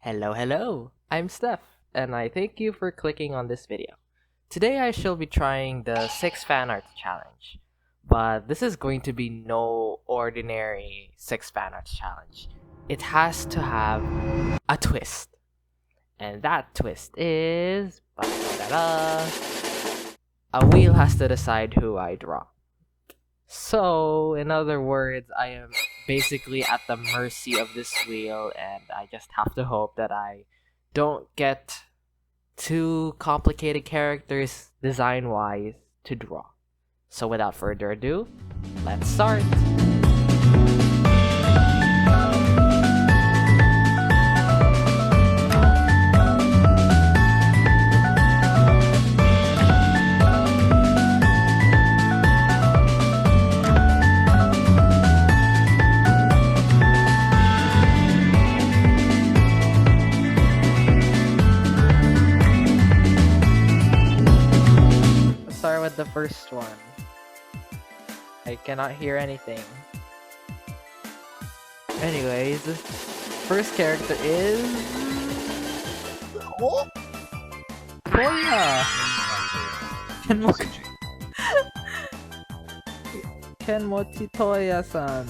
Hello, I'm Steph, and I thank you for clicking on this video. Today I shall be trying the 6 fan art challenge, but this is going to be no ordinary 6 fan art challenge. It has to have a twist, and that twist is... a wheel has to decide who I draw. So, in other words, I am basically at the mercy of this wheel, and I just have to hope that I don't get too complicated characters design-wise to draw. So without further ado, let's start! Start with the first one. I cannot hear anything. Anyways, first character is... Oh! Toya! Ken Mojipittan-san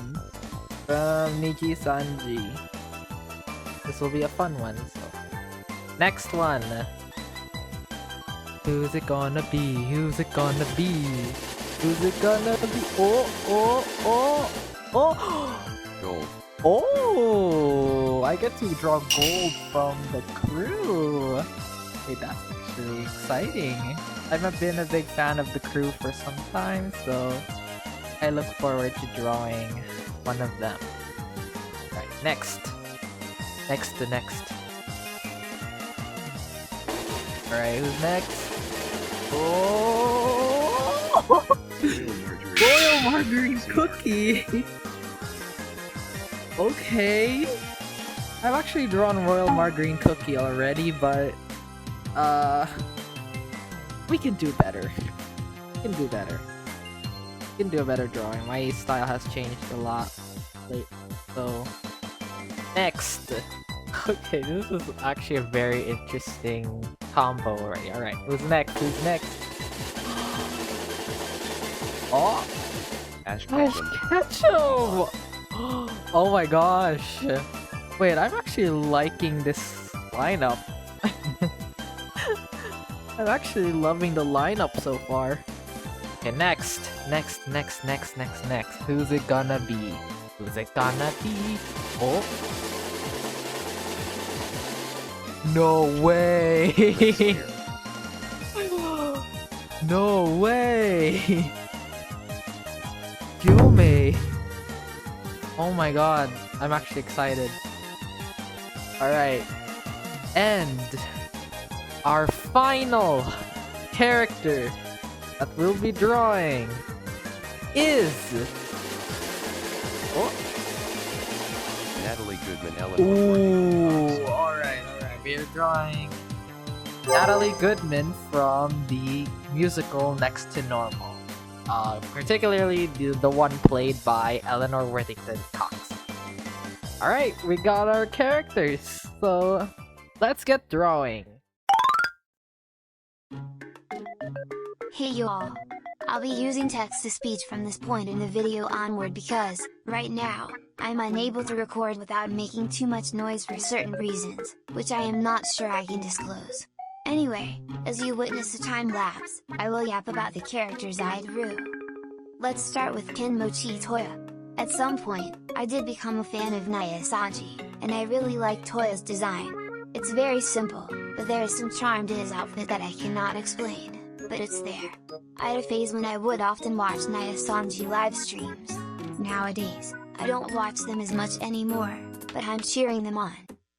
from Niji Sanji. This will be a fun one. So. Next one. Who's it gonna be? Who's it gonna be? Who's it gonna be? Oh! Gold. Oh! I get to draw gold from the crew. Hey, that's actually exciting. I've been a big fan of the crew for some time, so I look forward to drawing one of them. Right, next. Next. Alright, who's next? Oh! Royal margarine cookie! Okay. I've actually drawn royal margarine cookie already, but we can do better. We can do better. We can do a better drawing. My style has changed a lot lately. So next. Okay, this is actually a very interesting combo alright. Who's next? Oh! Ash Ketchum! Oh my gosh! Wait, I'm actually liking this lineup. I'm actually loving the lineup so far. Okay, next. Who's it gonna be? Oh! No way! No way! Yume! Oh my god, I'm actually excited. Alright. And our final character that we'll be drawing is... Oh! Natalie Goodman, Ooh, alright. We're drawing Natalie Goodman from the musical Next to Normal. Particularly the one played by Eleanor Worthington Cox. Alright, we got our characters, so let's get drawing. Hey y'all. I'll be using text-to-speech from this point in the video onward because, right now, I'm unable to record without making too much noise for certain reasons, which I am not sure I can disclose. Anyway, as you witness a time-lapse, I will yap about the characters I drew. Let's start with Ken Mojipittan. At some point, I did become a fan of Naya Sanji, and I really like Toya's design. It's very simple, but there is some charm to his outfit that I cannot explain. But it's there. I had a phase when I would often watch Naya Sanji live streams. Nowadays, I don't watch them as much anymore, but I'm cheering them on.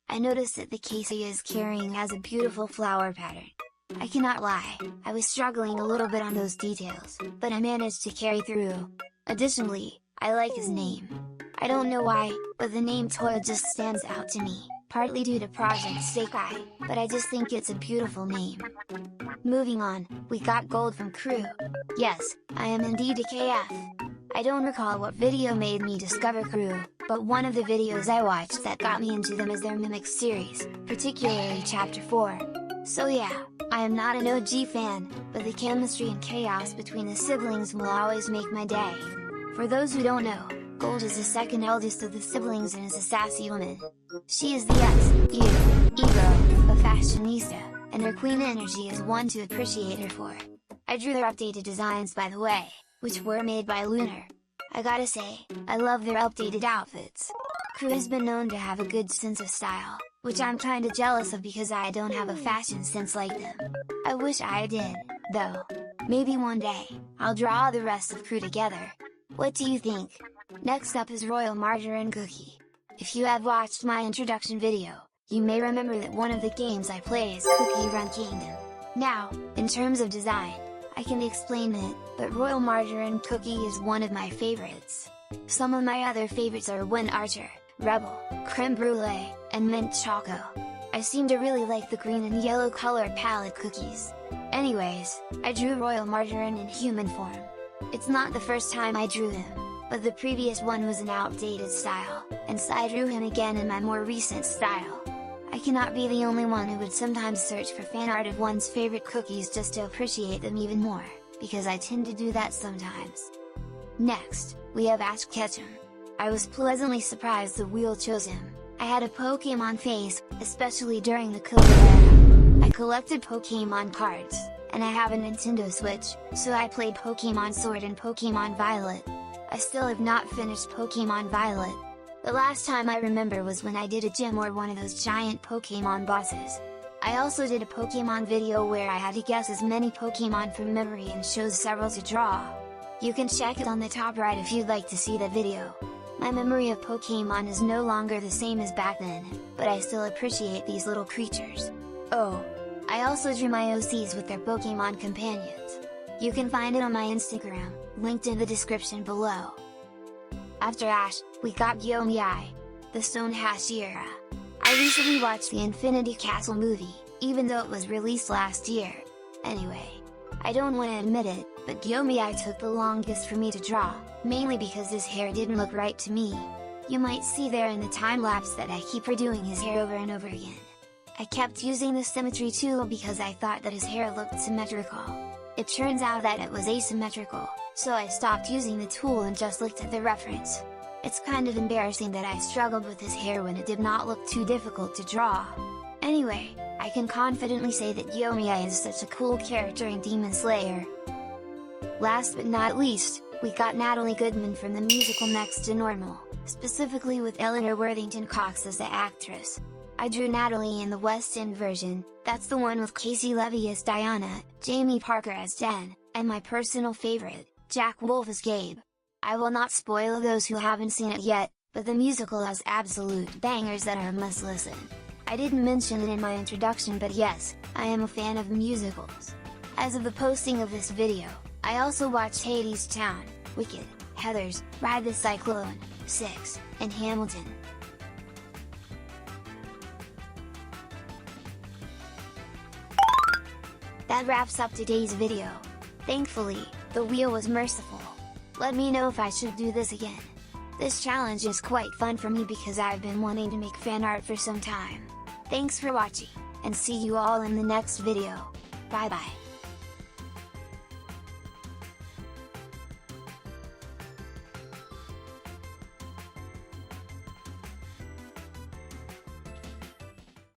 I noticed that the case he is carrying has a beautiful flower pattern. I cannot lie, I was struggling a little bit on those details, but I managed to carry through. Additionally, I like his name. I don't know why, but the name Toya just stands out to me, partly due to Project Sekai, but I just think it's a beautiful name. Moving on, we got gold from crew. Yes, I am indeed a KF. I don't recall what video made me discover crew, but one of the videos I watched that got me into them is their Mimic series, particularly Chapter 4. So yeah, I am not an OG fan, but the chemistry and chaos between the siblings will always make my day. For those who don't know, Gold is the second eldest of the siblings and is a sassy woman. She is the ego, a fashionista, and her queen energy is one to appreciate her for. I drew their updated designs by the way, which were made by Lunar. I gotta say, I love their updated outfits. Crew has been known to have a good sense of style, which I'm kinda jealous of because I don't have a fashion sense like them. I wish I did, though. Maybe one day, I'll draw the rest of Crew together. What do you think? Next up is Royal Margarine Cookie. If you have watched my introduction video, you may remember that one of the games I play is Cookie Run Kingdom. Now, in terms of design, I can explain it, but Royal Margarine Cookie is one of my favorites. Some of my other favorites are Wind Archer, Rebel, Creme Brulee, and Mint Choco. I seem to really like the green and yellow color palette cookies. Anyways, I drew Royal Margarine in human form. It's not the first time I drew him, but the previous one was an outdated style, and so I drew him again in my more recent style. I cannot be the only one who would sometimes search for fan art of one's favorite cookies just to appreciate them even more, because I tend to do that sometimes. Next, we have Ash Ketchum. I was pleasantly surprised the wheel chose him. I had a Pokemon face, especially during the COVID era. I collected Pokemon cards, and I have a Nintendo Switch, so I played Pokemon Sword and Pokemon Violet. I still have not finished Pokemon Violet. The last time I remember was when I did a gym or one of those giant Pokemon bosses. I also did a Pokemon video where I had to guess as many Pokemon from memory and chose several to draw. You can check it on the top right if you'd like to see that video. My memory of Pokemon is no longer the same as back then, but I still appreciate these little creatures. Oh! I also drew my OCs with their Pokemon companions. You can find it on my Instagram, linked in the description below. After Ash, we got Yomi, the Stone Hashira. I recently watched the Infinity Castle movie, even though it was released last year. Anyway, I don't want to admit it, but Yomi took the longest for me to draw, mainly because his hair didn't look right to me. You might see there in the time-lapse that I keep redoing his hair over and over again. I kept using the symmetry tool because I thought that his hair looked symmetrical. It turns out that it was asymmetrical, so I stopped using the tool and just looked at the reference. It's kind of embarrassing that I struggled with his hair when it did not look too difficult to draw. Anyway, I can confidently say that Yomi is such a cool character in Demon Slayer. Last but not least, we got Natalie Goodman from the musical Next to Normal, specifically with Eleanor Worthington Cox as the actress. I drew Natalie in the West End version, that's the one with Casey Levy as Diana, Jamie Parker as Jen, and my personal favorite, Jack Wolf as Gabe. I will not spoil those who haven't seen it yet, but the musical has absolute bangers that are a must listen. I didn't mention it in my introduction, but yes, I am a fan of musicals. As of the posting of this video, I also watched Hades Town, Wicked, Heathers, Ride the Cyclone, 6, and Hamilton. That wraps up today's video. Thankfully, the wheel was merciful. Let me know if I should do this again. This challenge is quite fun for me because I've been wanting to make fan art for some time. Thanks for watching, and see you all in the next video. Bye bye.